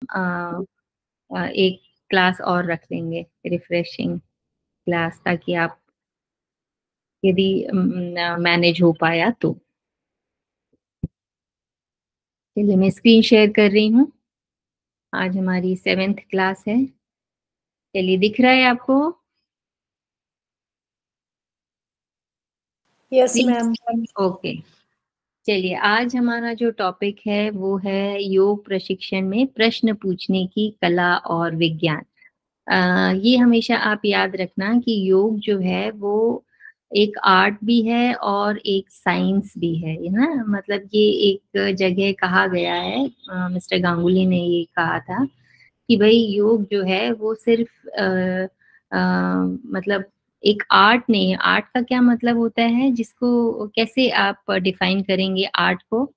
एक क्लास और रख लेंगे, रिफ्रेशिंग क्लास, ताकि आप यदि मैनेज हो पाया तो। चलिए मैं स्क्रीन शेयर कर रही हूँ। आज हमारी 7th क्लास है। चलिए दिख रहा है आपको? Yes ma'am. ओके। चलिए आज हमारा जो टॉपिक है वो है योग प्रशिक्षण में प्रश्न पूछने की कला और विज्ञान। ये हमेशा आप याद रखना कि योग जो है वो एक आर्ट भी है और एक साइंस भी है ना। मतलब ये एक जगह कहा गया है, मिस्टर गांगुली ने ये कहा था कि भाई योग जो है वो सिर्फ मतलब एक आर्ट नहीं है। आर्ट का क्या मतलब होता है, जिसको कैसे आप डिफाइन करेंगे आर्ट को?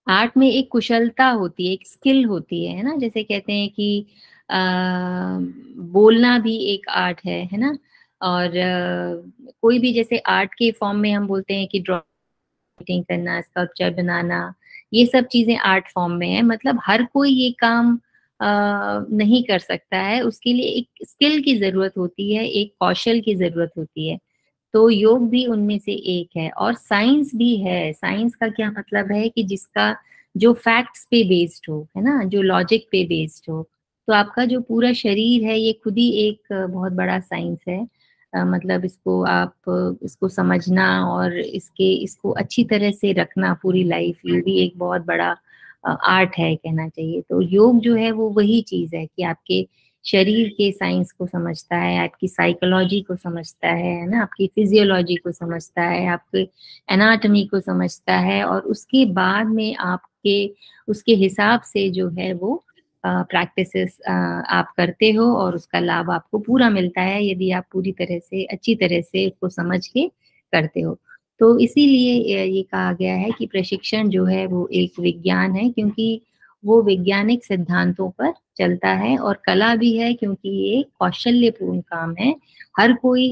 आर्ट में एक कुशलता होती है, एक स्किल होती है ना। जैसे कहते हैं कि आ, बोलना भी एक आर्ट है ना। और कोई भी जैसे आर्ट के फॉर्म में हम बोलते हैं कि ड्राइंग करना, स्कल्पचर बनाना, ये सब चीजें आर्ट फॉर्म में है। मतलब हर कोई ये काम नहीं कर सकता है, उसके लिए एक स्किल की जरूरत होती है, एक कौशल की जरूरत होती है। तो योग भी उनमें से एक है। और साइंस भी है। साइंस का क्या मतलब है कि जिसका जो फैक्ट्स पे बेस्ड हो, है ना, जो लॉजिक पे बेस्ड हो। तो आपका जो पूरा शरीर है ये खुद ही एक बहुत बड़ा साइंस है। मतलब इसको आप इसको समझना और इसको अच्छी तरह से रखना पूरी लाइफ, ये भी एक बहुत बड़ा आर्ट है कहना चाहिए। तो योग जो है वो वही चीज है कि आपके शरीर के साइंस को समझता है, आपकी साइकोलॉजी को समझता है ना, आपकी फिजियोलॉजी को समझता है, आपके एनाटॉमी को समझता है, और उसके बाद में आपके उसके हिसाब से जो है वो प्रैक्टिसेस आप करते हो, और उसका लाभ आपको पूरा मिलता है यदि आप पूरी तरह से अच्छी तरह से उसको समझ के करते हो। तो इसीलिए ये कहा गया है कि प्रशिक्षण जो है वो एक विज्ञान है, क्योंकि वो वैज्ञानिक सिद्धांतों पर चलता है, और कला भी है क्योंकि ये कौशल्यपूर्ण काम है। हर कोई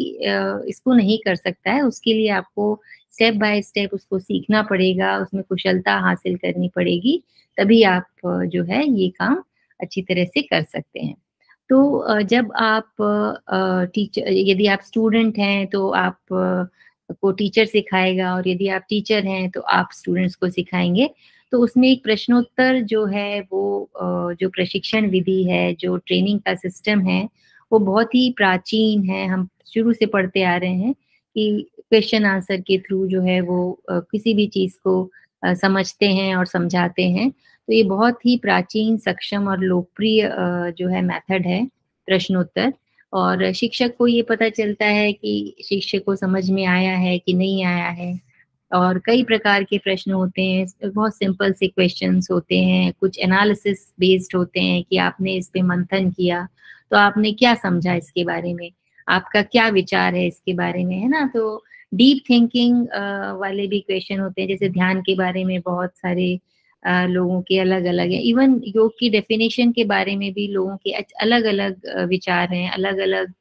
इसको नहीं कर सकता है, उसके लिए आपको स्टेप बाय स्टेप उसको सीखना पड़ेगा, उसमें कुशलता हासिल करनी पड़ेगी, तभी आप जो है ये काम अच्छी तरह से कर सकते हैं। तो जब आप टीचर, यदि आप स्टूडेंट हैं तो आप को टीचर सिखाएगा, और यदि आप टीचर हैं तो आप स्टूडेंट्स को सिखाएंगे। तो उसमें एक प्रश्नोत्तर जो है वो जो प्रशिक्षण विधि है, जो ट्रेनिंग का सिस्टम है, वो बहुत ही प्राचीन है। हम शुरू से पढ़ते आ रहे हैं कि क्वेश्चन आंसर के थ्रू जो है वो किसी भी चीज को समझते हैं और समझाते हैं। तो ये बहुत ही प्राचीन, सक्षम और लोकप्रिय जो है मेथड है प्रश्नोत्तर। और शिक्षक को ये पता चलता है कि शिक्षक को समझ में आया है कि नहीं आया है। और कई प्रकार के प्रश्न होते हैं, बहुत सिंपल से क्वेश्चंस होते हैं, कुछ एनालिसिस बेस्ड होते हैं कि आपने इस पे मंथन किया तो आपने क्या समझा इसके बारे में, आपका क्या विचार है इसके बारे में, है ना। तो डीप थिंकिंग वाले भी क्वेश्चन होते हैं, जैसे ध्यान के बारे में बहुत सारे लोगों के अलग अलग है। इवन योग की डेफिनेशन के बारे में भी लोगों के अलग अलग विचार हैं, अलग अलग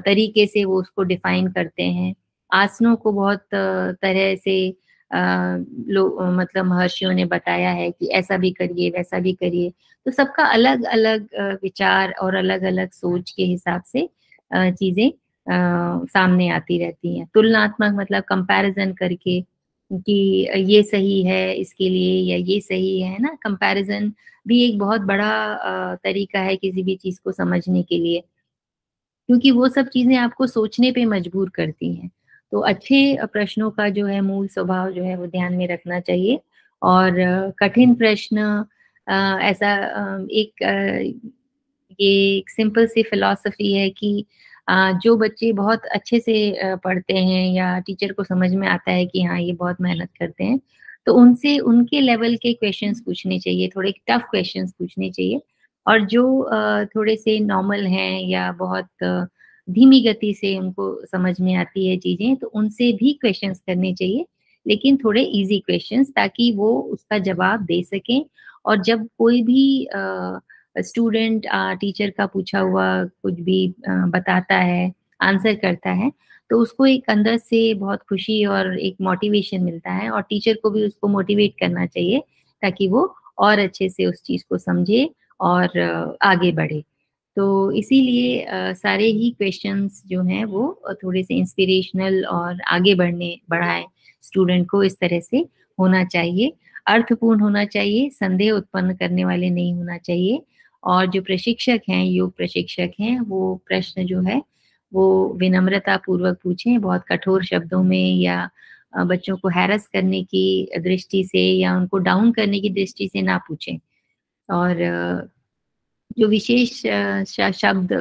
तरीके से वो उसको डिफाइन करते हैं। आसनों को बहुत तरह से मतलब महर्षियों ने बताया है कि ऐसा भी करिए, वैसा भी करिए। तो सबका अलग अलग विचार और अलग अलग सोच के हिसाब से चीजें सामने आती रहती हैं। तुलनात्मक मतलब कंपैरिजन करके कि ये सही है इसके लिए या ये सही है ना। कंपैरिजन भी एक बहुत बड़ा तरीका है किसी भी चीज को समझने के लिए, क्योंकि वो सब चीजें आपको सोचने पे मजबूर करती हैं। तो अच्छे प्रश्नों का जो है मूल स्वभाव जो है वो ध्यान में रखना चाहिए। और कठिन प्रश्न ऐसा ये एक सिंपल सी फिलॉसफी है कि जो बच्चे बहुत अच्छे से पढ़ते हैं या टीचर को समझ में आता है कि हाँ ये बहुत मेहनत करते हैं, तो उनसे उनके लेवल के क्वेश्चंस पूछने चाहिए, थोड़े टफ क्वेश्चंस पूछने चाहिए। और जो थोड़े से नॉर्मल हैं या बहुत धीमी गति से उनको समझ में आती है चीजें, तो उनसे भी क्वेश्चंस करने चाहिए, लेकिन थोड़े इजी क्वेश्चंस, ताकि वो उसका जवाब दे सकें। और जब कोई भी स्टूडेंट टीचर का पूछा हुआ कुछ भी बताता है, आंसर करता है, तो उसको एक अंदर से बहुत खुशी और एक मोटिवेशन मिलता है, और टीचर को भी उसको मोटिवेट करना चाहिए ताकि वो और अच्छे से उस चीज़ को समझे और आगे बढ़े। तो इसीलिए सारे ही क्वेश्चंस जो हैं वो थोड़े से इंस्पिरेशनल और आगे बढ़ाएँ स्टूडेंट को, इस तरह से होना चाहिए। अर्थपूर्ण होना चाहिए, संदेह उत्पन्न करने वाले नहीं होना चाहिए और जो प्रशिक्षक हैं, योग प्रशिक्षक हैं, वो प्रश्न जो है वो विनम्रतापूर्वक पूछें, बहुत कठोर शब्दों में या बच्चों को हैरेस करने की दृष्टि से या उनको डाउन करने की दृष्टि से ना पूछें। और जो विशेष शब्द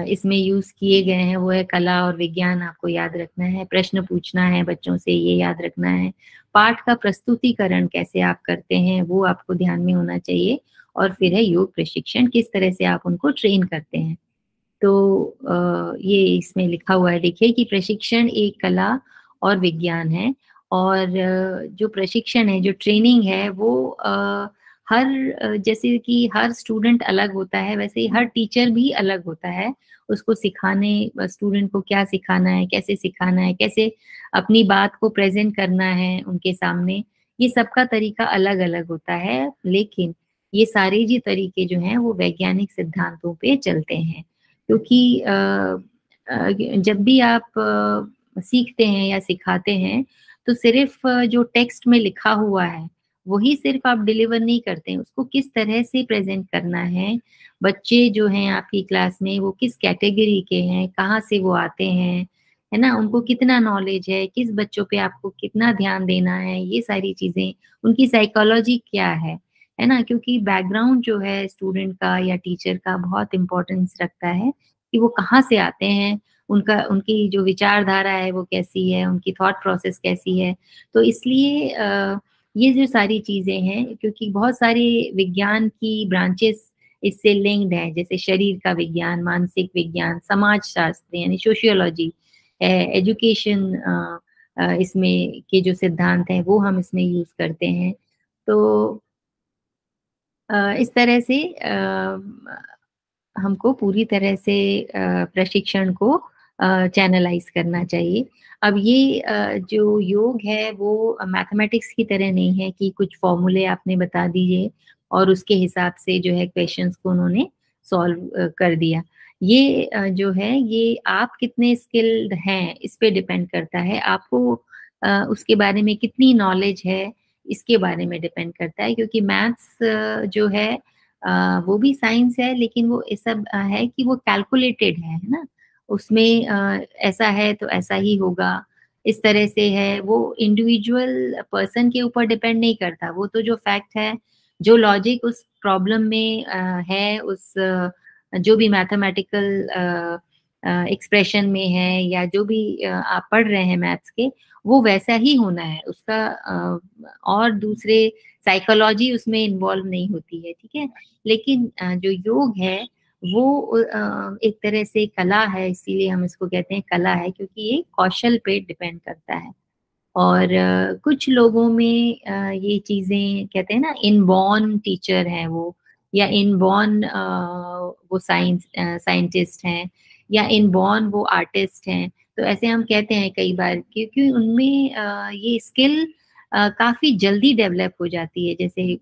इसमें यूज़ किए गए हैं वो है कला और विज्ञान, आपको याद रखना है, प्रश्न पूछना है बच्चों से, ये याद रखना है। पाठ का प्रस्तुतिकरण कैसे आप करते हैं वो आपको ध्यान में होना चाहिए और फिर है योग प्रशिक्षण, किस तरह से आप उनको ट्रेन करते हैं। तो ये इसमें लिखा हुआ है, देखिए कि प्रशिक्षण एक कला और विज्ञान है और जो प्रशिक्षण है, जो ट्रेनिंग है वो हर जैसे कि हर स्टूडेंट अलग होता है, वैसे ही हर टीचर भी अलग होता है। उसको सिखाने स्टूडेंट को क्या सिखाना है, कैसे अपनी बात को प्रेज़ेंट करना है उनके सामने, ये सबका तरीका अलग-अलग होता है। लेकिन ये सारे जी तरीके जो हैं वो वैज्ञानिक सिद्धांतों पे चलते हैं। क्योंकि जब भी आप सीखते हैं या सिखाते हैं, तो सिर्फ़ जो टेक्स्ट में लिखा हुआ है, वही सिर्फ़ आप डिलीवर नहीं करते हैं, उसको किस तरह से प्रेज़ेंट करना है, बच्चे जो हैं आपकी क्लास में वो किस कैटेगरी के हैं, कहाँ से वो आते हैं, है ना? उनको कितना नॉलेज है, किस बच्चों पे आपको कितना ध्यान देना है, ये सारी चीज़ें, उनकी साइकोलॉजी क्या है ना? क्योंकि बैकग्राउंड जो है स्टूडेंट का या टीचर का बहुत इम्पोर्टेंस रखता है कि वो कहाँ से आते हैं, उनकी जो विचारधारा है वो कैसी है, उनकी थॉट प्रोसेस कैसी है। तो इसलिए ये जो सारी चीज़ें हैं क्योंकि बहुत सारे विज्ञान की ब्रांचेस इससे लिंक्ड हैं, जैसे शरीर का विज्ञान, मानसिक विज्ञान, समाजशास्त्र यानी सोशियोलॉजी है, एजुकेशन इसमें के जो सिद्धांत हैं वो हम इसमें यूज़ करते हैं। तो इस तरह से हमको पूरी तरह से प्रशिक्षण को चैनलाइज़ करना चाहिए। अब ये जो योग है वो मैथमेटिक्स की तरह नहीं है कि कुछ फ़ॉर्मूले आपने बता दिए और उसके हिसाब से जो है क्वेश्चंस को उन्होंने सॉल्व कर दिया। ये जो है ये आप कितने स्किल्ड हैं इस पे डिपेंड करता है। आपको उसके बारे में कितनी नॉलेज है इसके बारे में डिपेंड करता है क्योंकि मैथ्स जो है वो भी साइंस है लेकिन वो ये सब है कि वो कैलकुलेटेड है ना? उसमें ऐसा है तो ऐसा ही होगा, इस तरह से है, वो इंडिविजुअल पर्सन के ऊपर डिपेंड नहीं करता, वो तो जो फैक्ट है, जो लॉजिक उस प्रॉब्लम में है, जो भी मैथमेटिकल एक्सप्रेशन में है या जो भी आप पढ़ रहे हैं मैथ्स के, वो वैसा ही होना है, उसका और दूसरे साइकोलॉजी उसमें इन्वॉल्व नहीं होती है, ठीक है? लेकिन जो योग है वो एक तरह से कला है इसीलिए हम इसको कहते हैं कला है क्योंकि ये कौशल पे डिपेंड करता है। और कुछ लोगों में ये चीज़ें कहते हैं ना इनबॉर्न टीचर हैं वो या इनबॉर्न वो साइंटिस्ट हैं या इनबॉर्न वो आर्टिस्ट हैं। तो ऐसे हम कहते हैं कई बार क्योंकि उनमें ये स्किल काफ़ी जल्दी डेवलप हो जाती है जैसे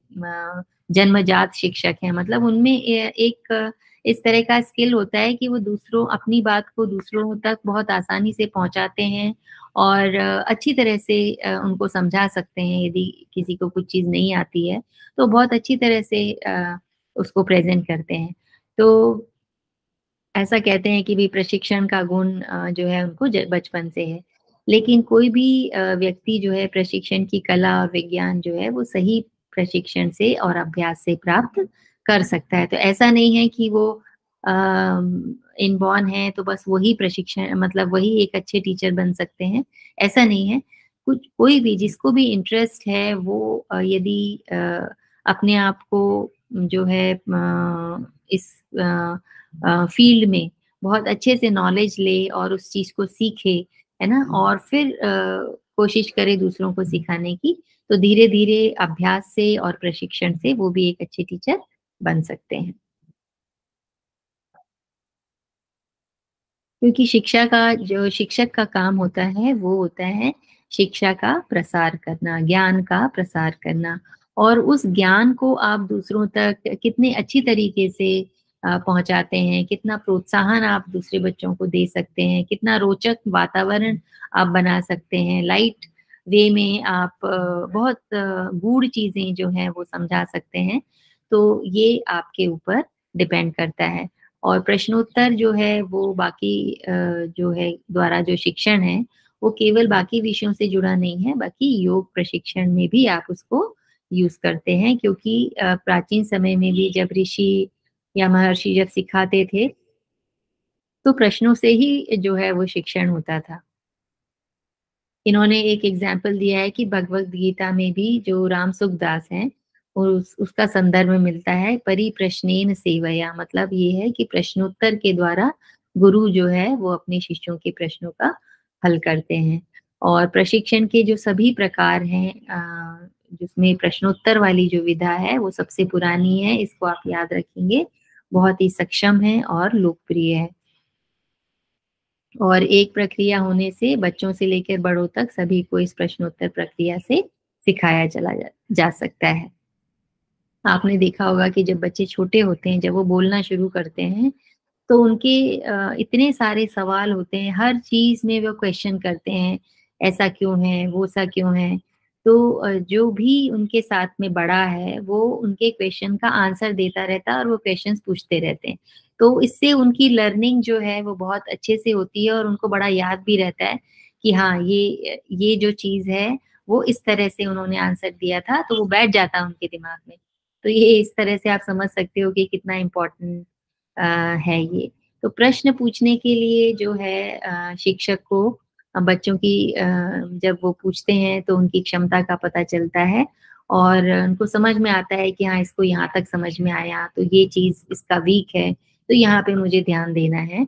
जन्मजात शिक्षक हैं मतलब उनमें एक इस तरह का स्किल होता है कि वो दूसरों अपनी बात को दूसरों तक बहुत आसानी से पहुँचाते हैं और अच्छी तरह से उनको समझा सकते हैं यदि किसी को कुछ चीज़ नहीं आती है, तो बहुत अच्छी तरह से उसको प्रेज़ेंट करते हैं। तो ऐसा कहते हैं कि भई प्रशिक्षण का गुण जो है उनको ज बचपन से है। लेकिन कोई भी व्यक्ति जो है प्रशिक्षण की कला और विज्ञान जो है वो सही प्रशिक्षण से और अभ्यास से प्राप्त कर सकता है। तो ऐसा नहीं है कि वो इनबॉर्न है तो बस वही प्रशिक्षण मतलब वही एक अच्छे टीचर बन सकते हैं, ऐसा नहीं है। कुछ कोई भी जिसको भी इंटरेस्ट है वो यदि अपने आप को जो है इस फील्ड में बहुत अच्छे से नॉलेज ले और उस चीज़ को सीखे, है ना? और फिर कोशिश करे दूसरों को सिखाने की, तो धीरे-धीरे अभ्यास से और प्रशिक्षण से वो भी एक अच्छे टीचर बन सकते हैं। क्योंकि शिक्षक का काम होता है, वो होता है शिक्षा का प्रसार करना, ज्ञान का प्रसार करना और उस ज्ञान को आप दूसरों तक कितने अच्छी तरीके से पहुँचाते हैं, कितना प्रोत्साहन आप दूसरे बच्चों को दे सकते हैं, कितना रोचक वातावरण आप बना सकते हैं, लाइट वे में आप बहुत गूढ़ चीज़ें जो हैं वो समझा सकते हैं, तो ये आपके ऊपर डिपेंड करता है। और प्रश्नोत्तर जो है वो बाकी जो है द्वारा जो शिक्षण है, वो केवल बाकी विषयों से जुड़ा नहीं है, बल्कि योग प्रशिक्षण में भी आप उसको यूज़ करते हैं, क्योंकि प्राचीन समय में भी जब ऋषि या महर्षि जब सिखाते थे, तो प्रश्नों से ही जो है वो शिक्षण होता था। इन्होंने एक एग्ज़ाम्पल दिया है कि भगवद गीता में भी जो राम सुखदास हैं, उसका संदर्भ मिलता है परिप्रश्नेन सेवया, मतलब ये है कि प्रश्नोत्तर के द्वारा गुरु जो है वो अपने शिष्यों के प्रश्नों का हल करते हैं। और प्रशिक्षण के जो सभी प्रकार हैं जिसमें प्रश्नोत्तर वाली जो विधा है वो सबसे पुरानी है, इसको आप याद रखेंगे, बहुत ही सक्षम है और लोकप्रिय है। और एक प्रक्रिया होने से बच्चों से लेकर बड़ों तक सभी को इस प्रश्नोत्तर प्रक्रिया से सिखाया जा सकता है। आपने देखा होगा कि जब बच्चे छोटे होते हैं, जब वो बोलना शुरू करते हैं, तो उनके इतने सारे सवाल होते हैं, हर चीज़ में वो क्वेश्चन करते हैं, ऐसा क्यों है, वो सा क्यों है? तो जो भी उनके साथ में बड़ा है, वो उनके क्वेश्चन का आंसर देता रहता है और वो क्वेश्चन्स पूछते रहते हैं। तो इससे उनकी लर्निंग जो है वो बहुत अच्छे से होती है और उनको बड़ा याद भी रहता है कि हाँ, ये जो चीज़ है, वो इस तरह से उन्होंने आंसर दिया था, तो वो बैठ जाता है उनके दिमाग में। तो ये इस तरह से आप समझ सकते हो कि कितना इम्पोर्टेंट अ, है ये। तो प्रश्न पूछने के लिए जो है शिक्षक को बच्चों की जब वो पूछते हैं तो उनकी क्षमता का पता चलता है और उनको समझ में आता है कि हाँ, इसको यहाँ तक समझ में आया, तो ये चीज़ इसका वीक है, तो यहाँ पे मुझे ध्यान देना है।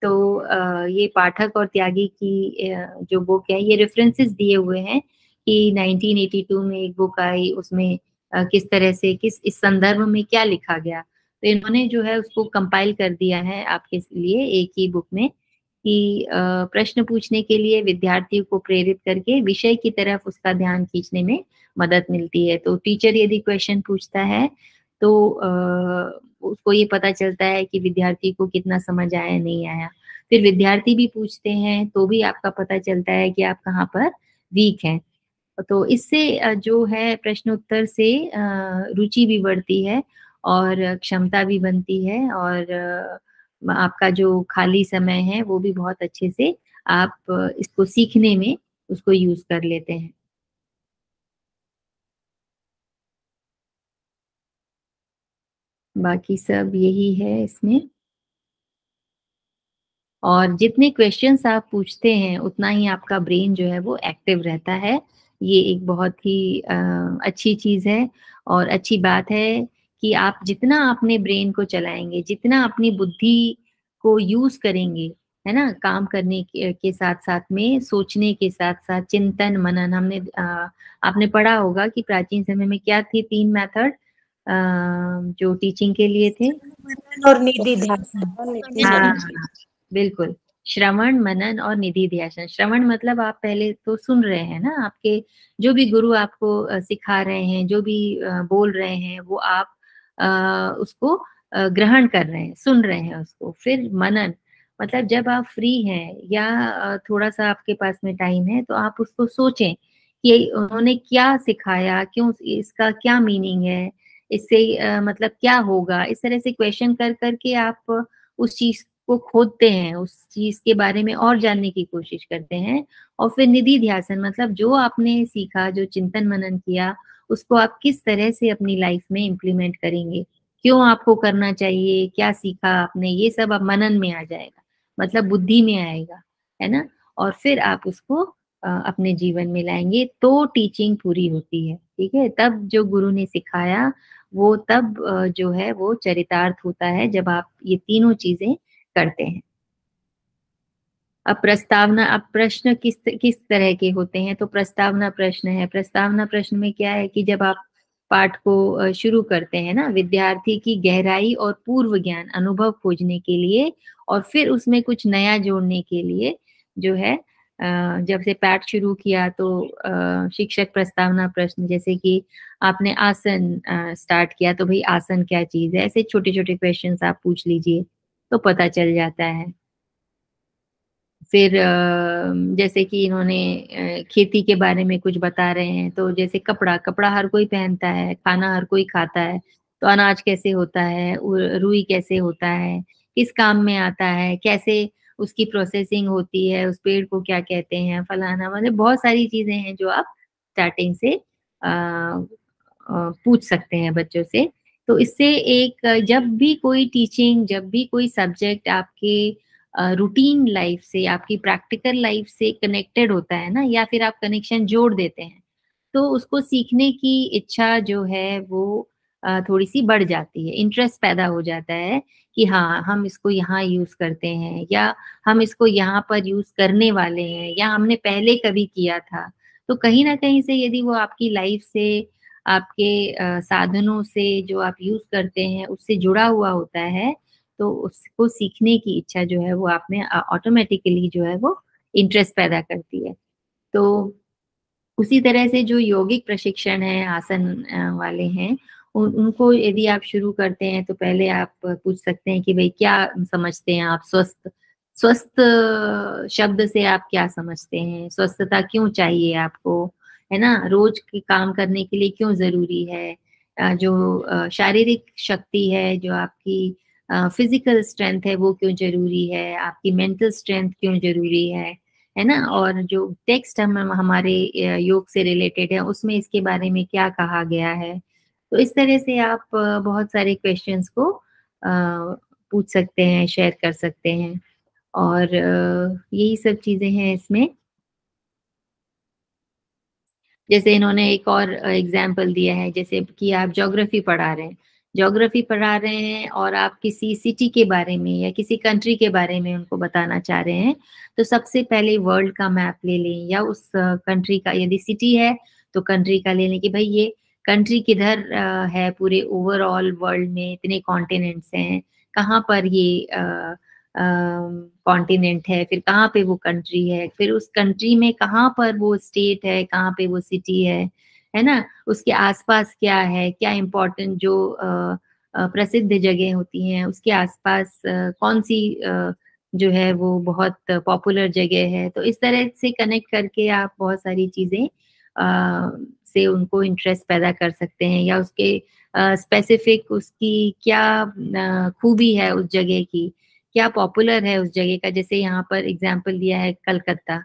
तो ये पाठक और त्यागी की जो बुक है, ये रेफरेंसेस दिए हुए हैं कि 1982 में एक बुक आई, उसमें किस तरह से इस संदर्भ में क्या लिखा गया। तो इन्होंने जो है उसको कंपाइल कर दिया है आपके लिए एक ही बुक में कि प्रश्न पूछने के लिए विद्यार्थियों को प्रेरित करके विषय की तरफ उसका ध्यान खींचने में मदद मिलती है। तो टीचर यदि क्वेश्चन पूछता है तो उसको ये पता चलता है कि विद्यार्थी को कितना समझ आया, नहीं आया। फिर विद्यार्थी भी पूछते हैं तो भी आपका पता चलता है कि आप कहाँ पर वीक हैं। तो इससे जो है प्रश्नोत्तर से रुचि भी बढ़ती है और क्षमता भी बनती है और आपका जो खाली समय है वो भी बहुत अच्छे से आप इसको सीखने में उसको यूज़ कर लेते हैं। बाकी सब यही है इसमें। और जितने क्वेश्चन्स आप पूछते हैं, उतना ही आपका ब्रेन जो है वो एक्टिव रहता है। ये एक बहुत ही अच्छी चीज़ है और अच्छी बात है कि आप जितना अपने ब्रेन को चलाएँगे, जितना अपनी बुद्धि को यूज़ करेंगे, है ना? काम करने के साथ-साथ में, सोचने के साथ-साथ चिंतन, मनन आपने पढ़ा होगा कि प्राचीन समय में क्या थी 3 मेथड जो टीचिंग के लिए थे? और निधि ध्यान। हाँ, बिल्कुल। श्रवण, मनन और निधि ध्यासन। श्रवण मतलब आप पहले तो सुन रहे हैं ना, आपके जो भी गुरु आपको सिखा रहे हैं, जो भी बोल रहे हैं, वो आप उसको ग्रहण कर रहे हैं, सुन रहे हैं उसको। फिर मनन, मतलब जब आप फ्री हैं या थोड़ा-सा आपके पास में टाइम है, तो आप उसको सोचें कि उन्होंने क्या सिखाया, क्यों, इसका क्या मीनिंग है, इससे मतलब क्या होगा? इस तरह से क्वेश्चन कर के आप उस चीज़ को खोदते हैं, उस चीज़ के बारे में और जानने की कोशिश करते हैं और फिर निधि ध्यासन मतलब जो आपने सीखा, जो चिंतन-मनन किया, उसको आप किस तरह से अपनी लाइफ में इम्प्लीमेंट करेंगे? क्यों आपको करना चाहिए? क्या सीखा आपने? ये सब अब मनन में आ जाएगा, मतलब बुद्धि में आएगा, है ना? और फिर आप उसको अपने जीवन में लाएँगे, तो टीचिंग पूरी होती है, ठीक है? तब जो गुरु ने सिखाया, वो तब जो है वो चरितार्थ होता है, जब आप ये तीनों चीज़ें करते हैं। अब प्रश्न किस तरह के होते हैं, तो प्रस्तावना प्रश्न है। प्रस्तावना प्रश्न में क्या है कि जब आप पाठ को शुरू करते हैं ना, विद्यार्थी की गहराई और पूर्व ज्ञान, अनुभव खोजने के लिए और फिर उसमें कुछ नया जोड़ने के लिए जो है जब से पैट शुरू किया तो शिक्षक प्रस्तावना प्रश्न, जैसे कि आपने आसन स्टार्ट किया तो भाई आसन क्या चीज़ है? ऐसे छोटे-छोटे क्वेश्चंस आप पूछ लीजिए, तो पता चल जाता है। फिर जैसे कि इन्होंने खेती के बारे में कुछ बता रहे हैं, तो जैसे कपड़ा, कपड़ा हर कोई पहनता है, खाना हर कोई खाता है, तो अनाज कैसे होता है, रुई कैसे होता है, किस काम में आता है, कैसे उसकी प्रोसेसिंग होती है, उस पेड़ को क्या कहते हैं, फलाना, मतलब बहुत सारी चीज़ें हैं जो आप स्टार्टिंग से पूछ सकते हैं बच्चों से। तो इससे एक जब भी कोई टीचिंग, जब भी कोई सब्जेक्ट आपके रूटीन लाइफ से, आपकी प्रैक्टिकल लाइफ से कनेक्टेड होता है ना, या फिर आप कनेक्शन जोड़ देते हैं, तो उसको सीखने की इच्छा जो है वो थोड़ी-सी बढ़ जाती है, इंटरेस्ट पैदा हो जाता है कि हाँ, हम इसको यहाँ यूज़ करते हैं, या हम इसको यहाँ पर यूज़ करने वाले हैं, या हमने पहले कभी किया था। तो कहीं न कहीं से यदि वो आपकी लाइफ से, आपके साधनों से जो आप यूज़ करते हैं, उससे जुड़ा हुआ होता है, तो उसको सीखने की इच्छा जो है वो आप में ऑटोमेटिकली जो है वो इंटरेस्ट पैदा करती है। तो उसी तरह से जो यौगिक प्रशिक्षण है, आसन वाले हैं, उनको यदि आप शुरू करते हैं तो पहले आप पूछ सकते हैं कि भई क्या समझते हैं आप स्वस्थ? स्वस्थ शब्द से आप क्या समझते हैं? स्वस्थता क्यों चाहिए आपको? है ना? रोज़ के काम करने के लिए क्यों ज़रूरी है? जो शारीरिक शक्ति है, जो आपकी फिज़िकल स्ट्रेंथ है, वो क्यों ज़रूरी है? आपकी मेंटल स्ट्रेंथ क्यों ज़रूरी है ना? और जो टेक्स्ट हम हमारे योग से रिलेटेड है, उसमें इसके बारे में क्या कहा गया है? तो इस तरह से आप बहुत सारे क्वेश्चंस को पूछ सकते हैं, शेयर कर सकते हैं, और यही सब चीज़ें हैं इसमें। जैसे इन्होंने एक और एग्ज़ाम्पल दिया है, जैसे कि आप ज्योग्राफ़ी पढ़ा रहे हैं। ज्योग्राफ़ी पढ़ा रहे हैं और आप किसी सिटी के बारे में या किसी कंट्री के बारे में उनको बताना चाह रहे हैं, तो सबसे पहले वर्ल्ड का मैप ले लें, या उस कंट्री का, यदि सिटी है, तो कंट्री का ले लें कि भई ये कंट्री किधर है पूरे ओवरऑल वर्ल्ड में, इतने कॉन्टिनेंट्स हैं, कहाँ पर ये कॉन्टिनेंट है, फिर कहाँ पे वो कंट्री है, फिर उस कंट्री में कहाँ पर वो स्टेट है, कहाँ पे वो सिटी है ना? उसके आस-पास क्या है, क्या इम्पोर्टेंट जो प्रसिद्ध जगह होती हैं, उसके आस-पास कौन-सी जो है वो बहुत पॉपुलर जगह है। तो इस तरह से कनेक्ट करके आप बहुत सारी चीज़ें से उनको इंटरेस्ट पैदा कर सकते हैं, या उसके स्पेसिफिक उसकी क्या खूबी है उस जगह की, क्या पॉपुलर है उस जगह का। जैसे यहाँ पर एग्ज़ाम्पल दिया है कलकत्ता।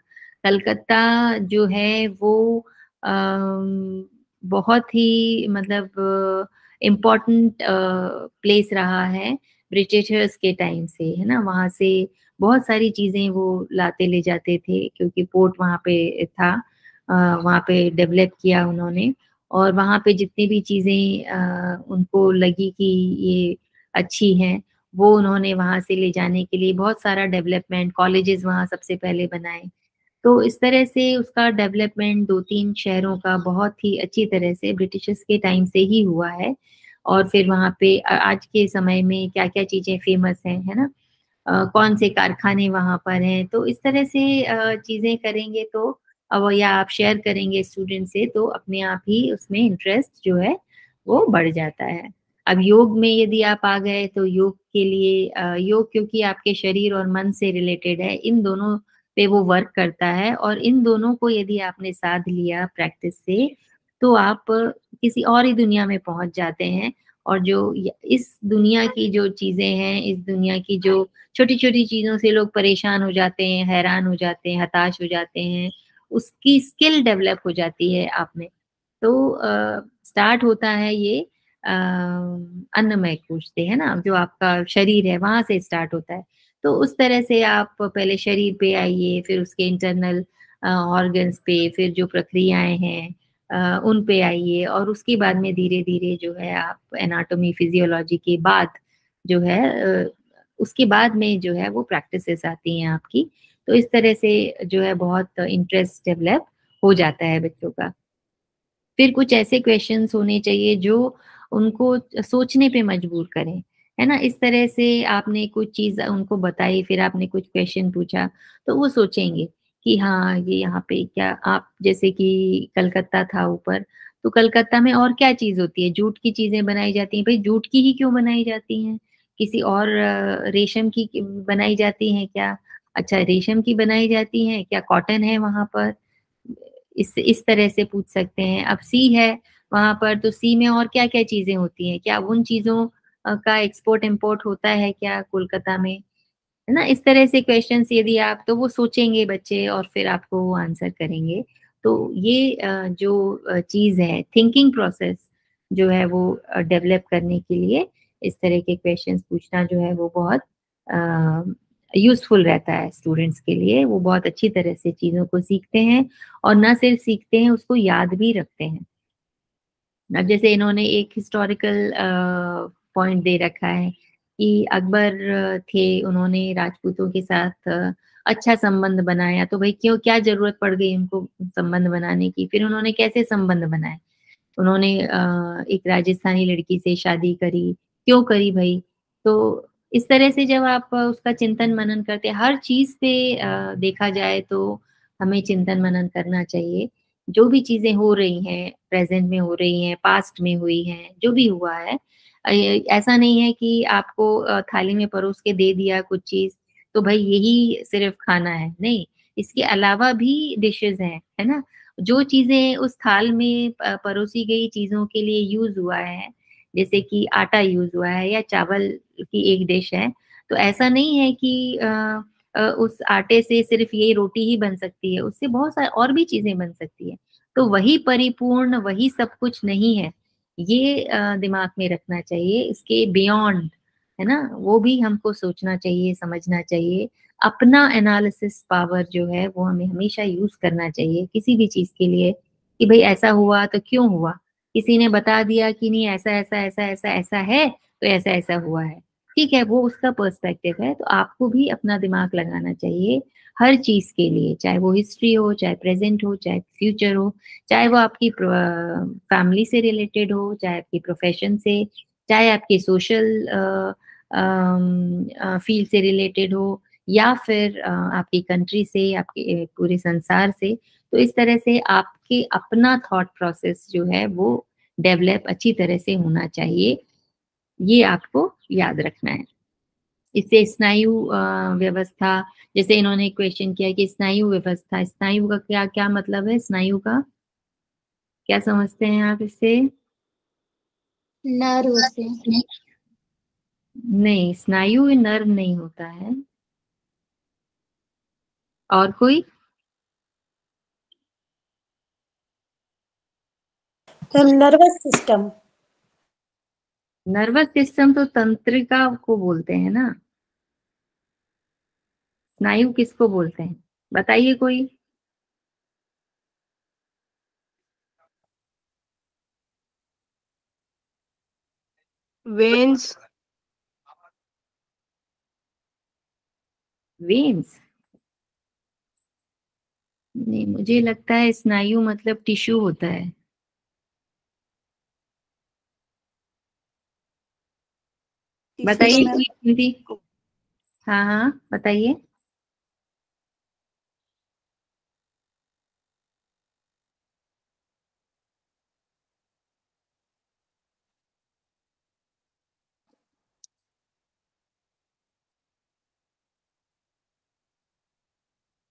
कलकत्ता जो है वो बहुत ही मतलब इम्पोर्टेंट प्लेस रहा है ब्रिटिशर्स के टाइम से, है ना? वहाँ से बहुत सारी चीज़ें वो लाते ले जाते थे, क्योंकि पोर्ट वहाँ पे था। वहाँ पे डेवलप किया उन्होंने, और वहाँ पे जितनी भी चीज़ें उनको लगी कि ये अच्छी हैं, वो उन्होंने वहाँ से ले जाने के लिए बहुत सारा डेवलपमेंट, कॉलेजेस वहाँ सबसे पहले बनाए। तो इस तरह से उसका डेवलपमेंट 2-3 शहरों का बहुत ही अच्छी तरह से ब्रिटिशर्स के टाइम से ही हुआ है, और फिर वहाँ पे आज के समय में क्या-क्या चीज़ें फ़ेमस हैं, है ना? कौन से कारखाने वहाँ पर हैं, तो इस तरह से चीज़ें करेंगे तो या आप शेयर करेंगे स्टूडेंट से, तो अपने आप ही उसमें इंटरेस्ट जो है वो बढ़ जाता है। अब योग में यदि आप आ गए तो योग के लिए योग क्योंकि आपके शरीर और मन से रिलेटेड है, इन दोनों पे वो वर्क करता है, और इन दोनों को यदि आपने साध लिया प्रैक्टिस से, तो आप किसी और ही दुनिया में पहुँच जाते हैं, और जो इस दुनिया की जो चीज़ें हैं, इस दुनिया की जो छोटी-छोटी चीज़ों से लोग परेशान हो जाते हैं, हैरान हो जाते हैं, हताश हो जाते हैं, उसकी स्किल डेवलप हो जाती है आप में। तो स्टार्ट होता है ये अन्नमय कोश से, है ना? जो आपका शरीर है, वहाँ से स्टार्ट होता है। तो उस तरह से आप पहले शरीर पे आइए, फिर उसके इंटरनल ऑर्गन्स पे, फिर जो प्रक्रियाएँ हैं उन पे आइए, और उसके बाद में धीरे-धीरे जो है आप एनाटॉमी, फिजियोलॉजी के बाद जो है उसके बाद में जो है वो प्रैक्टिसेस आती हैं आपकी। तो इस तरह से जो है बहुत इंटरेस्ट डेवलप हो जाता है बच्चों का। फिर कुछ ऐसे क्वेश्चन्स होने चाहिए जो उनको सोचने पे मजबूर करें, है ना? इस तरह से आपने कुछ चीज़ उनको बताई, फिर आपने कुछ क्वेश्चन पूछा, तो वो सोचेंगे कि हाँ ये यहाँ पे क्या, आप जैसे कि कलकत्ता था ऊपर, तो कलकत्ता में और क्या चीज होती है, जूट की चीजें बनाई जाती हैं, भाई जूट की ही क्यों बनाई जाती हैं, किसी और रेशम की बनाई जाती हैं क्या? अच्छा रेशम की बनाई जाती हैं क्या, कॉटन है वहां पर? इस तरह से पूछ सकते हैं। अब सी है वहां पर, तो सी में और क्या क्या चीजें होती हैं, क्या उन चीजों का एक्सपोर्ट इम्पोर्ट होता है क्या कोलकाता में, है ना? इस तरह से क्वेश्चंस यदि आप, तो वो सोचेंगे बच्चे और फिर आपको वो आंसर करेंगे। तो ये जो चीज है, थिंकिंग प्रोसेस जो है वो डेवलप करने के लिए इस तरह के क्वेश्चंस पूछना जो है वो बहुत यूजफुल रहता है स्टूडेंट्स के लिए। वो बहुत अच्छी तरह से चीजों को सीखते हैं, और ना सिर्फ सीखते हैं, उसको याद भी रखते हैं। अब जैसे इन्होंने एक हिस्टोरिकल पॉइंट दे रखा है कि अकबर थे, उन्होंने राजपूतों के साथ अच्छा संबंध बनाया, तो भाई क्यों, क्या जरूरत पड़ गई उनको संबंध बनाने की? फिर उन्होंने कैसे संबंध बनाए? उन्होंने एक राजस्थानी लड़की से शादी करी, क्यों करी भाई? तो इस तरह से जब आप उसका चिंतन मनन करते हैं, हर चीज पे देखा जाए तो हमें चिंतन मनन करना चाहिए। जो भी चीजें हो रही हैं, प्रेजेंट में हो रही हैं, पास्ट में हुई हैं, जो भी हुआ है, ऐसा नहीं है कि आपको थाली में परोस के दे दिया कुछ चीज तो भाई यही सिर्फ खाना है, नहीं, इसके अलावा भी डिशेस हैं, है ना? जो चीजें उस थाल में परोसी गई चीजों के लिए यूज हुआ है, जैसे कि आटा यूज हुआ है या चावल की एक डिश है, तो ऐसा नहीं है कि उस आटे से सिर्फ ये रोटी ही बन सकती है, उससे बहुत सारी और भी चीजें बन सकती है। तो वही परिपूर्ण, वही सब कुछ नहीं है, ये दिमाग में रखना चाहिए। इसके बियॉन्ड, है ना, वो भी हमको सोचना चाहिए, समझना चाहिए। अपना एनालिसिस पावर जो है वो हमें हमेशा यूज करना चाहिए किसी भी चीज के लिए, कि भाई ऐसा हुआ तो क्यों हुआ, किसी ने बता दिया कि नहीं ऐसा ऐसा ऐसा ऐसा ऐसा है तो ऐसा ऐसा हुआ है, ठीक है, वो उसका पर्सपेक्टिव है। तो आपको भी अपना दिमाग लगाना चाहिए हर चीज के लिए, चाहे वो हिस्ट्री हो, चाहे प्रेजेंट हो, चाहे फ्यूचर हो, चाहे वो आपकी फैमिली से रिलेटेड हो, चाहे आपकी प्रोफेशन से, चाहे आपके सोशल फील्ड से रिलेटेड हो, या फिर आपकी कंट्री से, आपके पूरे संसार से। तो इस तरह से आपके अपना थॉट प्रोसेस जो है वो डेवलप अच्छी तरह से होना चाहिए, ये आपको याद रखना है। इससे स्नायु व्यवस्था, जैसे इन्होंने क्वेश्चन किया कि स्नायु व्यवस्था, स्नायु का क्या क्या मतलब है, स्नायु का क्या समझते हैं आप इससे? नर्व से। नहीं, स्नायु नर्व नहीं होता है। और कोई? तो नर्वस सिस्टम। नर्वस सिस्टम तो तंत्रिका को बोलते हैं ना, स्नायु किसको बोलते हैं, बताइए कोई। वेन्स। वेन्स? नहीं, मुझे लगता है स्नायु मतलब टिश्यू होता है। बताइए कोई हिंदी। हाँ हाँ बताइए।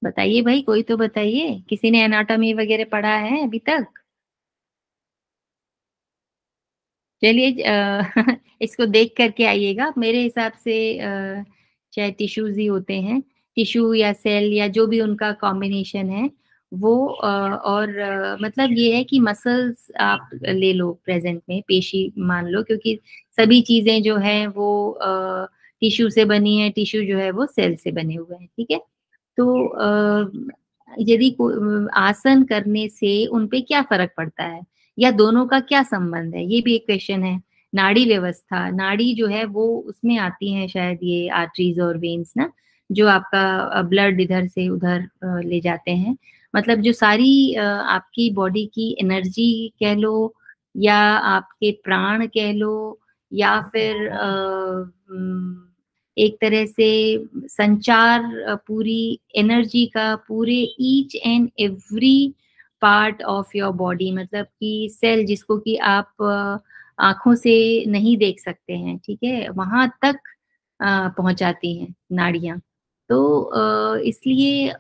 बताइए भाई, कोई तो बताइए, किसी ने एनाटॉमी वगैरह पढ़ा है अभी तक? चलिए इसको देख करके आइएगा, मेरे हिसाब से शायद टिश्यूज ही होते हैं, टिश्यू या सेल या जो भी उनका कॉम्बिनेशन है वो। और मतलब ये है कि मसल्स आप ले लो, प्रेजेंट में पेशी मान लो, क्योंकि सभी चीजें जो है वो टिश्यू से बनी है, टिश्यू जो है वो सेल से बने हुए हैं, ठीक है। तो यदि आसन करने से उनपे क्या फर्क पड़ता है, या दोनों का क्या संबंध है, ये भी एक क्वेश्चन है। नाड़ी व्यवस्था, नाड़ी जो है वो उसमें आती है शायद ये आर्टरीज और वेन्स ना, जो आपका ब्लड इधर से उधर ले जाते हैं। मतलब जो सारी आपकी बॉडी की एनर्जी कह लो, या आपके प्राण कह लो, या फिर एक तरह से संचार, पूरी एनर्जी का पूरे each and every part of your body, मतलब कि सेल जिसको कि आप आँखों से नहीं देख सकते हैं, ठीक है? वहाँ तक पहुँचाती हैं नाड़ियाँ। तो इसलिए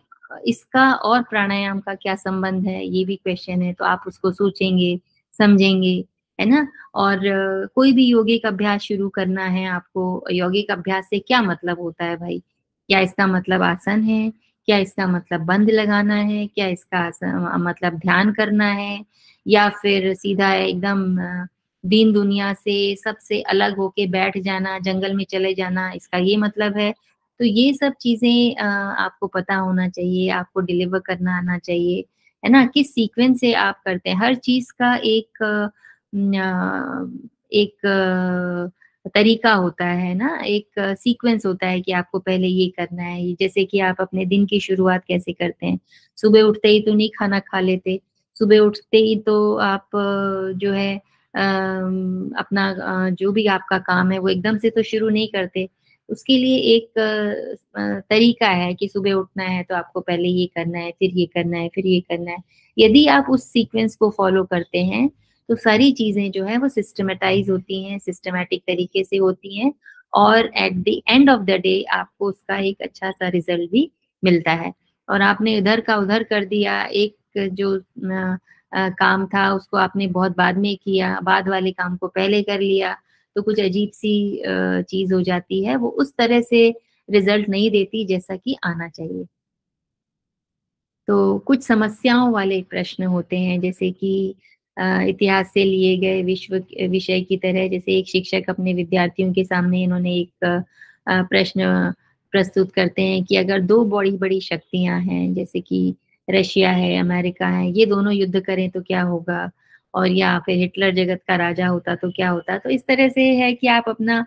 इसका और प्राणायाम का क्या संबंध है, ये भी क्वेश्चन है, तो आप उसको सोचेंगे, समझेंगे, है ना? और कोई भी यौगिक अभ्यास शुरू करना है आपको, यौगिक अभ्यास से क्या मतलब होता है भाई? क्या इसका मतलब आसन है? क्या इसका मतलब बंद लगाना है? क्या इसका मतलब ध्यान करना है? या फिर सीधा एकदम दीन दुनिया से सबसे अलग होके बैठ जाना, जंगल में चले जाना, इसका ये मतलब है? तो ये सब चीज़ें आपको पता होना चाहिए, आपको डिलीवर करना आना चाहिए, है ना? किस सीक्वेंस से आप करते हैं, हर चीज़ का एक तरीका होता है ना, एक सीक्वेंस होता है कि आपको पहले ये करना है। जैसे कि आप अपने दिन की शुरुआत कैसे करते हैं? सुबह उठते ही तो नहीं खाना खा लेते, सुबह उठते ही तो आप जो है अपना जो भी आपका काम है वो एकदम से तो शुरू नहीं करते। उसके लिए एक तरीका है कि सुबह उठना है तो आपको पहले ये करना है, फिर ये करना है, फिर ये करना है। यदि आप उस सीक्वेंस को फ़ॉलो करते हैं, तो सारी चीज़ें जो हैं वो सिस्टमैटाइज़ होती हैं, सिस्टमैटिक तरीके से होती हैं और at the end of the day आपको उसका एक अच्छा-सा रिज़ल्ट भी मिलता है। और आपने इधर का उधर कर दिया, एक जो काम था उसको आपने बहुत बाद में किया, बाद वाले काम को पहले कर लिया, तो कुछ अजीब-सी चीज़ हो जाती है, वो उस तरह से रिज़ल्ट नहीं देती जैसा कि आना चाहिए। तो कुछ समस्याओं वाले प्रश्न होते हैं जैसे कि इतिहास से लिए गए विषय की तरह, जैसे एक शिक्षक अपने विद्यार्थियों के सामने इन्होंने एक प्रश्न प्रस्तुत करते हैं कि अगर 2 बड़ी-बड़ी शक्तियाँ हैं जैसे कि रशिया है, अमेरिका है, ये दोनों युद्ध करें तो क्या होगा? और या फिर हिटलर जगत का राजा होता तो क्या होता? तो इस तरह से है कि आप अपना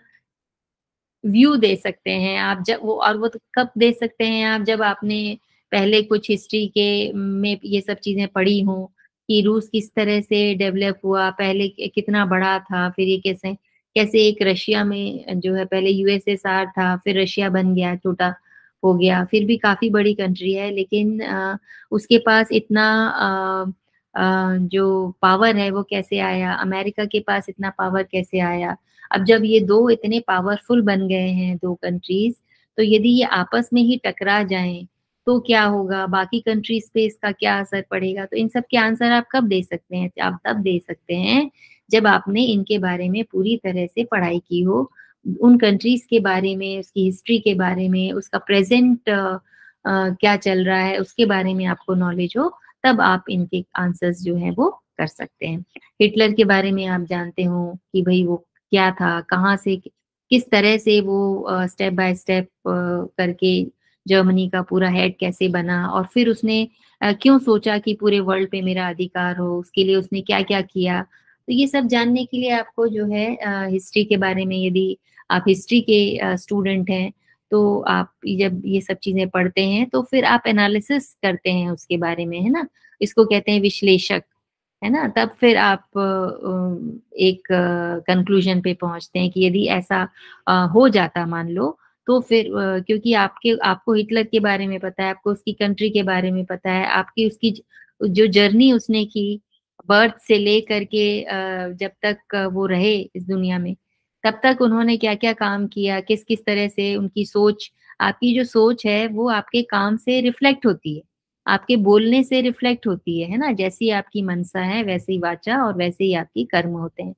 व्यू दे सकते हैं, आप जब वो तो कब दे सकते हैं आप, जब आपने पहले कुछ हिस्ट्री के में ये सब चीज़ें पढ़ी हों, कि रूस किस तरह से डेवलप हुआ, पहले कितना बड़ा था, फिर ये कैसे कैसे एक रशिया में जो है पहले यूएसएसआर था, फिर रशिया बन गया, छोटा हो गया, फिर भी काफ़ी बड़ी कंट्री है लेकिन उसके पास इतना जो पावर है वो कैसे आया, अमेरिका के पास इतना पावर कैसे आया? अब जब ये 2 इतने पावरफुल बन गए हैं 2 कंट्रीज़, तो यदि ये आपस में ही टकरा जाएँ, तो क्या होगा? बाकी कंट्रीज़ पे इसका क्या असर पड़ेगा? तो इन सब के आंसर आप कब दे सकते हैं? आप तब दे सकते हैं, जब आपने इनके बारे में पूरी तरह से पढ़ाई की हो, उन कंट्रीज़ के बारे में, उसकी हिस्ट्री के बारे में, उसका प्रेज़ेंट क्या चल रहा है, उसके बारे में आपको नॉलेज हो, तब आप इनके आंसर्स जो हैं वो कर सकते हैं। हिटलर के बारे में आप जानते हो कि भई वो क्या था, कहाँ से किस तरह से वो स्टेप बाय स्टेप करके जर्मनी का पूरा हेड कैसे बना और फिर उसने क्यों सोचा कि पूरे वर्ल्ड पे मेरा अधिकार हो, उसके लिए उसने क्या-क्या किया। तो ये सब जानने के लिए आपको जो है हिस्ट्री के बारे में, यदि आप हिस्ट्री के स्टूडेंट हैं, तो आप जब ये सब चीज़ें पढ़ते हैं, तो फिर आप एनालिसिस करते हैं उसके बारे में, है ना? इसको कहते हैं विश्लेषक। है ना? तब फिर आप एक कंक्लूज़न पे पहुँचते हैं कि यदि ऐसा हो जाता मान लो, तो फिर क्योंकि आपको हिटलर के बारे में पता है, आपको उसकी कंट्री के बारे में पता है, आपकी उसकी जो जर्नी उसने की, बर्थ से लेकर के जब तक वो रहे इस दुनिया में, तब तक उन्होंने क्या-क्या काम किया, किस-किस तरह से उनकी सोच, आपकी जो सोच है, वो आपके काम से रिफ्लेक्ट होती है। आपके बोलने से रिफ्लेक्ट होती है ना? जैसी आपकी मनसा है, वैसे ही वाचा और वैसे ही आपके कर्म होते हैं।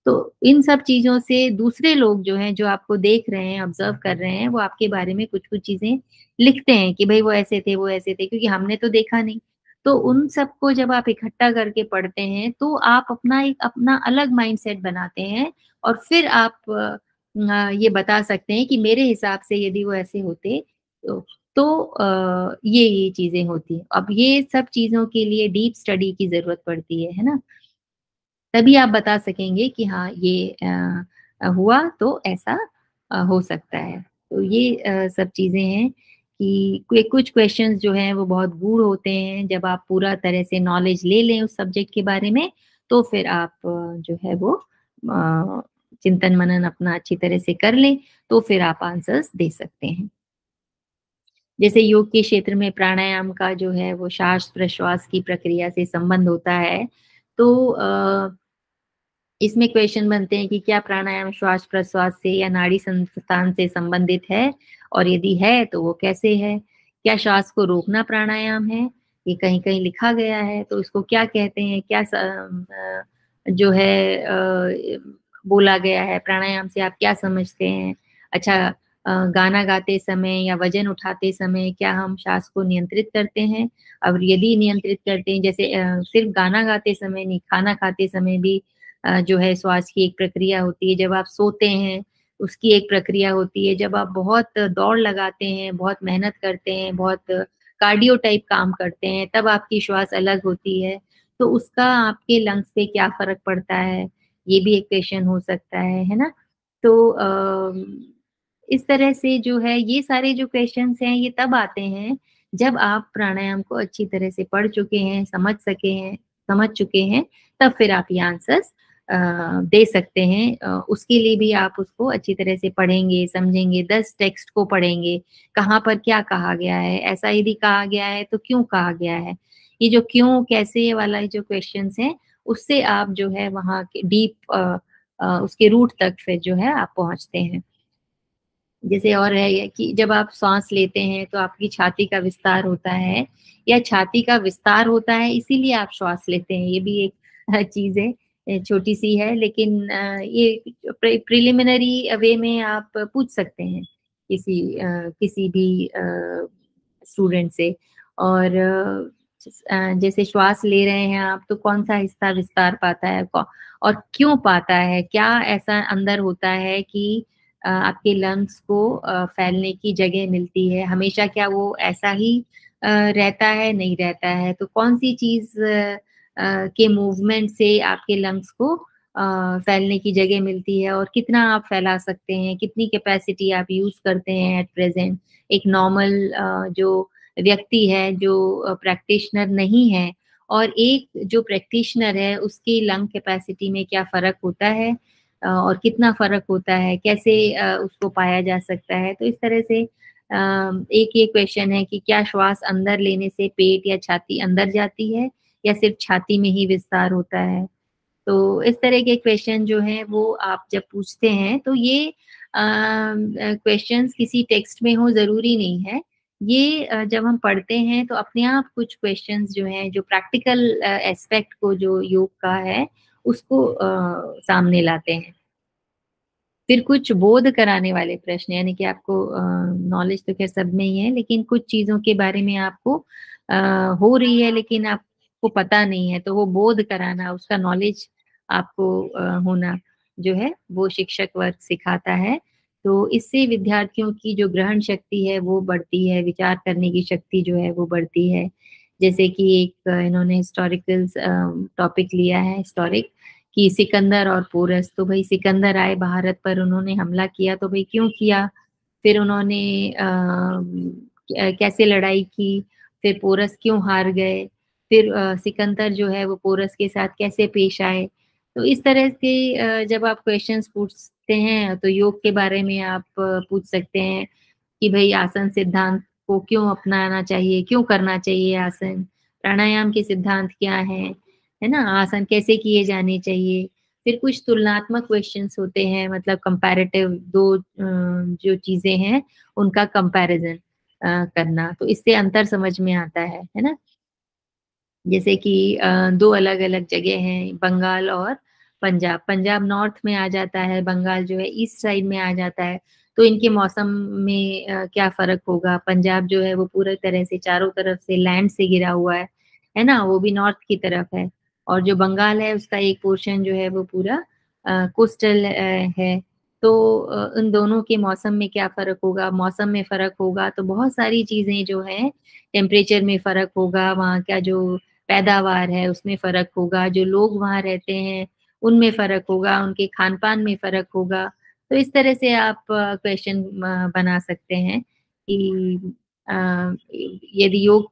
तो इन सब चीज़ों से दूसरे लोग जो हैं, जो आपको देख रहे हैं, ऑब्ज़र्व कर रहे हैं, वो आपके बारे में कुछ-कुछ चीज़ें लिखते हैं कि भई वो ऐसे थे, वो ऐसे थे, क्योंकि हमने तो देखा नहीं। तो उन सबको जब आप इकट्ठा करके पढ़ते हैं, तो आप अपना अलग माइंडसेट बनाते हैं और फिर आप ये बता सकते हैं कि मेरे हिसाब से यदि वो ऐसे होते तो ये चीज़ें होती हैं। अब ये सब चीज़ों के लिए डीप स्टडी की ज़रूरत पड़ती है ना? तभी आप बता सकेंगे कि हाँ, ये हुआ तो ऐसा हो सकता है। तो ये सब चीज़ें हैं कि कोई कुछ क्वेश्चंस जो हैं वो बहुत गूढ़ होते हैं, जब आप पूरा तरह से नॉलेज ले लें उस सब्जेक्ट के बारे में, तो फिर आप जो है वो चिंतन मनन अपना अच्छी तरह से कर लें, तो फिर आप आंसर्स दे सकते हैं। जैसे योग के क्षेत्र में प्राणायाम का जो है वो श्वास-प्रश्वास की प्रक्रिया से संबंध होता है, तो इसमें क्वेश्चन बनते हैं कि क्या प्राणायाम श्वास-प्रश्वास से या नाड़ी संस्थान से संबंधित है? और यदि है तो वो कैसे है? क्या श्वास को रोकना प्राणायाम है? ये कहीं-कहीं लिखा गया है, तो इसको क्या कहते हैं? जो है बोला गया है, प्राणायाम से आप क्या समझते हैं? अच्छा, गाना गाते समय या वज़न उठाते समय क्या हम श्वास को नियंत्रित करते हैं? और यदि नियंत्रित करते हैं, जैसे सिर्फ़ गाना गाते समय नहीं, खाना खाते समय भी जो है श्वास की एक प्रक्रिया होती है, जब आप सोते हैं, उसकी एक प्रक्रिया होती है, जब आप बहुत दौड़ लगाते हैं, बहुत मेहनत करते हैं, बहुत कार्डियो टाइप काम करते हैं, तब आपकी श्वास अलग होती है, तो उसका आपके लंग्स पे क्या फ़र्क पड़ता है? ये भी एक क्वेश्चन हो सकता है ना? तो इस तरह से जो है ये सारे जो क्वेश्चन्स हैं, ये तब आते हैं, जब आप प्राणायाम को अच्छी तरह से पढ़ चुके हैं, समझ चुके हैं, तब फिर आप ये आंसर्स दे सकते हैं। उसके लिए भी आप उसको अच्छी तरह से पढ़ेंगे, समझेंगे, 10 टेक्स्ट को पढ़ेंगे, कहाँ पर क्या कहा गया है, ऐसा यदि कहा गया है तो क्यों कहा गया है? ये जो क्यों, कैसे वाला जो क्वेश्चन्स हैं, उससे आप जो है वहाँ के डीप उसके रूट तक फिर जो है आप पहुँचते हैं। जैसे और है ये कि जब आप साँस लेते हैं तो आपकी छाती का विस्तार होता है या छाती का विस्तार होता है इसीलिए आप श्वास लेते हैं, ये भी एक चीज़ है, छोटी-सी है, लेकिन ये प्रिलिमिनरी वे में आप पूछ सकते हैं किसी भी स्टूडेंट से। और जैसे श्वास ले रहे हैं आप तो कौन-सा हिस्सा विस्तार पाता है और क्यों पाता है? क्या ऐसा अंदर होता है कि आपके लंग्स को फैलने की जगह मिलती है? हमेशा क्या वो ऐसा ही रहता है, नहीं रहता है? तो कौन-सी चीज़ के मूवमेंट से आपके लंग्स को फैलने की जगह मिलती है और कितना आप फैला सकते हैं? कितनी कैपेसिटी आप यूज़ करते हैं एट प्रेज़ेंट? एक नॉर्मल जो व्यक्ति है, जो प्रैक्टिशनर नहीं है और एक जो प्रैक्टिशनर है, उसकी लंग कैपेसिटी में क्या फ़र्क होता है? और कितना फ़र्क होता है, कैसे उसको पाया जा सकता है। तो इस तरह से एक ये क्वेश्चन है कि क्या श्वास अंदर लेने से पेट या छाती अंदर जाती है या सिर्फ़ छाती में ही विस्तार होता है? तो इस तरह के क्वेश्चन जो हैं वो आप जब पूछते हैं तो ये क्वेश्चंस किसी टेक्स्ट में हो ज़रूरी नहीं है। ये जब हम पढ़ते हैं तो अपने आप कुछ क्वेश्चंस जो हैं जो प्रैक्टिकल एस्पेक्ट को जो योग का है उसको सामने लाते हैं। फिर कुछ बोध कराने वाले प्रश्न यानी कि आपको नॉलेज तो ख़ैर सब में ही है, लेकिन कुछ चीज़ों के बारे में आपको अ, हो रही है लेकिन आपको पता नहीं है, तो वो बोध कराना, उसका नॉलेज आपको होना जो है, वो शिक्षक वर्ग सिखाता है। तो इससे विद्यार्थियों की जो ग्रहण शक्ति है, वो बढ़ती है, विचार करने की शक्ति जो है, वो बढ़ती है। जैसे कि एक इन्होंने हिस्टोरिकल टॉपिक लिया है, हिस्टोरिक कि सिकंदर और पोरस, तो भई सिकंदर आए भारत पर, उन्होंने हमला किया तो भई क्यों किया? फिर उन्होंने कैसे लड़ाई की? फिर पोरस क्यों हार गए? फिर सिकंदर जो है वो पोरस के साथ कैसे पेश आए? तो इस तरह से जब आप क्वेश्चन्स पूछते हैं तो योग के बारे में आप पूछ सकते हैं कि भई आसन सिद्धांत को क्यों अपनाना चाहिए? क्यों करना चाहिए आसन? प्राणायाम के सिद्धांत क्या हैं? है ना? आसन कैसे किए जाने चाहिए? फिर कुछ तुलनात्मक क्वेश्चन्स होते हैं, मतलब कंपैरेटिव 2 जो चीज़ें हैं, उनका कंपैरिज़न करना, तो इससे अंतर समझ में आता है ना? जैसे कि 2 अलग-अलग जगह हैं, बंगाल और पंजाब। पंजाब नॉर्थ में आ जाता है, बंगाल जो है ईस्ट साइड में आ जाता है, तो इनके मौसम में क्या फ़र्क होगा? पंजाब जो है वो पूरी तरह से चारों तरफ से लैंड से घिरा हुआ है ना? वो भी नॉर्थ की तरफ है और जो बंगाल है उसका एक पोर्शन जो है वो पूरा कोस्टल है। तो उन दोनों के मौसम में क्या फ़र्क होगा? मौसम में फ़र्क होगा तो बहुत सारी चीज़ें जो हैं, टेम्परेचर में फ़र्क होगा, वहाँ का जो पैदावार है उसमें फ़र्क होगा, जो लोग वहाँ रहते हैं उनमें फ़र्क होगा, उनके खान-पान में फ़र्क होगा। तो इस तरह से आप क्वेश्चन बना सकते हैं कि अ, यदि योग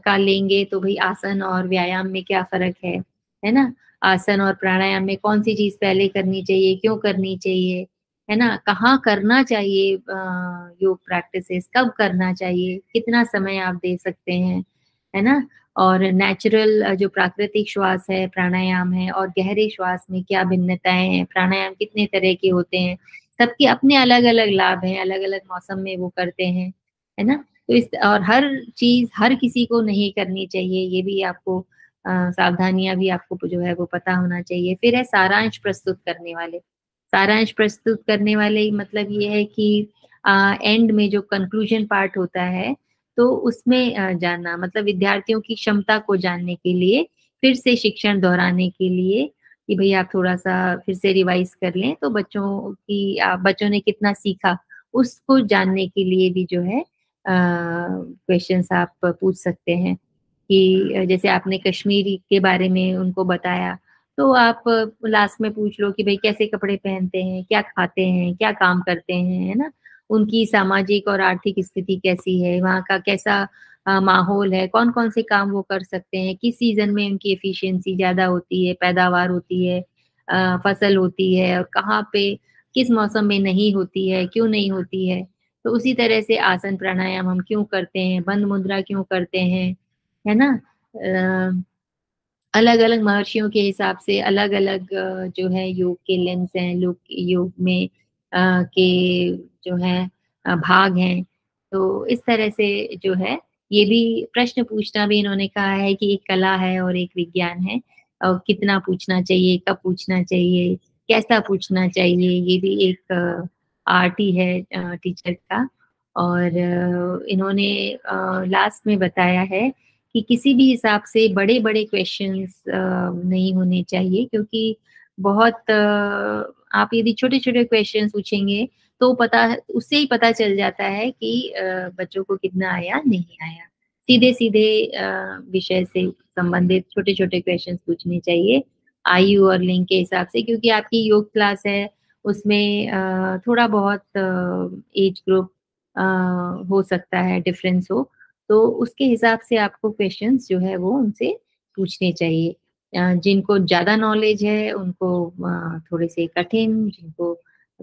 का लेंगे तो भई आसन और व्यायाम में क्या फ़र्क है ना? आसन और प्राणायाम में कौन सी चीज़ पहले करनी चाहिए, क्यों करनी चाहिए, है ना? कहाँ करना चाहिए योग प्रैक्टिसेस, कब करना चाहिए, कितना समय आप दे सकते हैं, है ना? और नेचुरल जो प्राकृतिक श्वास है, प्राणायाम है और गहरे श्वास में क्या भिन्नताएँ हैं, प्राणायाम कितने तरह के होते हैं, सबके अपने अलग-अलग लाभ हैं, अलग-अलग मौसम में वो करते हैं, है ना? तो इस और हर चीज़ हर किसी को नहीं करनी चाहिए, ये भी आपको सावधानियाँ भी आपको जो है वो पता होना चाहिए। फिर है सारांश प्रस्तुत करने वाले। सारांश प्रस्तुत करने वाले मतलब ये है कि एंड में जो कंक्लूजन पार्ट होता है, तो उसमें जानना मतलब विद्यार्थियों की क्षमता को जानने के लिए, फिर से शिक्षण दोहराने के लिए कि भई आप थोड़ा-सा फिर से रिवाइज़ कर लें, तो बच्चों ने कितना सीखा, उसको जानने के लिए भी जो है क्वेश्चन्स आप पूछ सकते हैं। कि जैसे आपने कश्मीरी के बारे में उनको बताया, तो आप लास्ट में पूछ लो कि भई कैसे कपड़े पहनते हैं, क्या खाते हैं, क्या काम करते हैं, है ना? उनकी सामाजिक और आर्थिक स्थिति कैसी है, वहाँ का कैसा माहौल है, कौन-कौन से काम वो कर सकते हैं, किस सीज़न में उनकी एफिशिएंसी ज़्यादा होती है, पैदावार होती है, फसल होती है और कहाँ पे किस मौसम में नहीं होती है, क्यों नहीं होती है। तो उसी तरह से आसन प्राणायाम हम क्यों करते हैं, बंद मुद्रा क्यों करते हैं, है ना? अलग-अलग महर्षियों के हिसाब से अलग-अलग जो है योग के लेंस हैं, लोग योग में के जो हैं भाग हैं। तो इस तरह से जो है ये भी प्रश्न पूछना भी इन्होंने कहा है कि एक कला है और एक विज्ञान है। कितना पूछना चाहिए, कब पूछना चाहिए, कैसा पूछना चाहिए, ये भी एक आर्ट ही है टीचर का। और इन्होंने लास्ट में बताया है कि किसी भी हिसाब से बड़े-बड़े क्वेश्चंस नहीं होने चाहिए क्योंकि बहुत आप यदि छोटे-छोटे क्वेश्चंस पूछेंगे तो उससे ही पता चल जाता है कि बच्चों को कितना आया, नहीं आया। सीधे-सीधे विषय से संबंधित छोटे-छोटे क्वेश्चंस पूछने चाहिए, आयु और लिंग के हिसाब से क्योंकि आपकी योग क्लास है, उसमें थोड़ा बहुत एज ग्रुप अ, हो सकता है, डिफरेंस हो। तो उसके हिसाब से आपको क्वेश्चंस जो है वो उनसे पूछने चाहिए। जिनको ज़्यादा नॉलेज है उनको थोड़े से कठिन, जिनको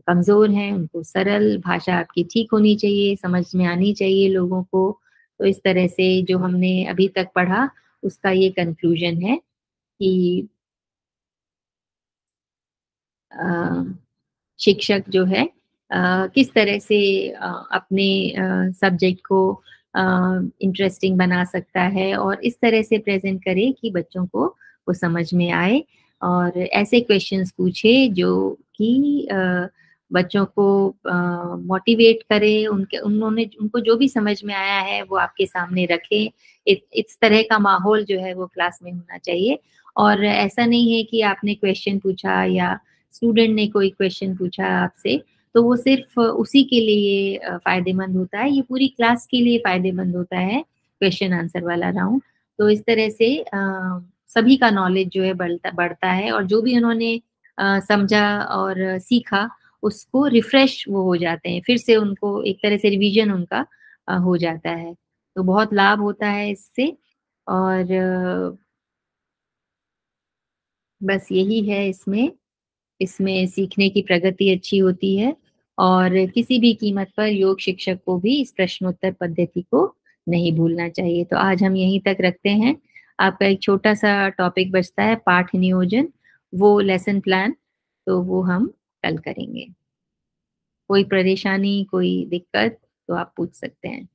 कमज़ोर हैं उनको सरल, भाषा आपकी ठीक होनी चाहिए, समझ में आनी चाहिए लोगों को। तो इस तरह से जो हमने अभी तक पढ़ा उसका ये कन्क्लूज़न है कि अ, शिक्षक जो है किस तरह से अपने सब्जेक्ट को अ, इंटरेस्टिंग बना सकता है और इस तरह से प्रेज़ेंट करे कि बच्चों को वो समझ में आए और ऐसे क्वेश्चन्स पूछे जो कि बच्चों को मोटिवेट करे, उनको जो भी समझ में आया है वो आपके सामने रखें। इस तरह का माहौल जो है वो क्लास में होना चाहिए और ऐसा नहीं है कि आपने क्वेश्चन पूछा या स्टूडेंट ने कोई क्वेश्चन पूछा आपसे, तो वो सिर्फ़ उसी के लिए फ़ायदेमंद होता है, ये पूरी क्लास के लिए फ़ायदेमंद होता है, क्वेश्चन आंसर वाला राउंड। तो इस तरह से सभी का नॉलेज जो है बढ़ता है और जो भी उन्होंने समझा और सीखा, उसको रिफ्रेश वो हो जाते हैं, फिर से उनको एक तरह से रिवीजन उनका हो जाता है। तो बहुत लाभ होता है इससे और बस यही है इसमें। इसमें सीखने की प्रगति अच्छी होती है और किसी भी कीमत पर योग शिक्षक को भी इस प्रश्नोत्तर पद्धति को नहीं भूलना चाहिए। तो आज हम यहीं तक रखते हैं। आपका एक छोटा-सा टॉपिक बचता है पाठ नियोजन, वो लेसन प्लान, तो वो हम कल करेंगे। कोई परेशानी, कोई दिक्कत तो आप पूछ सकते हैं।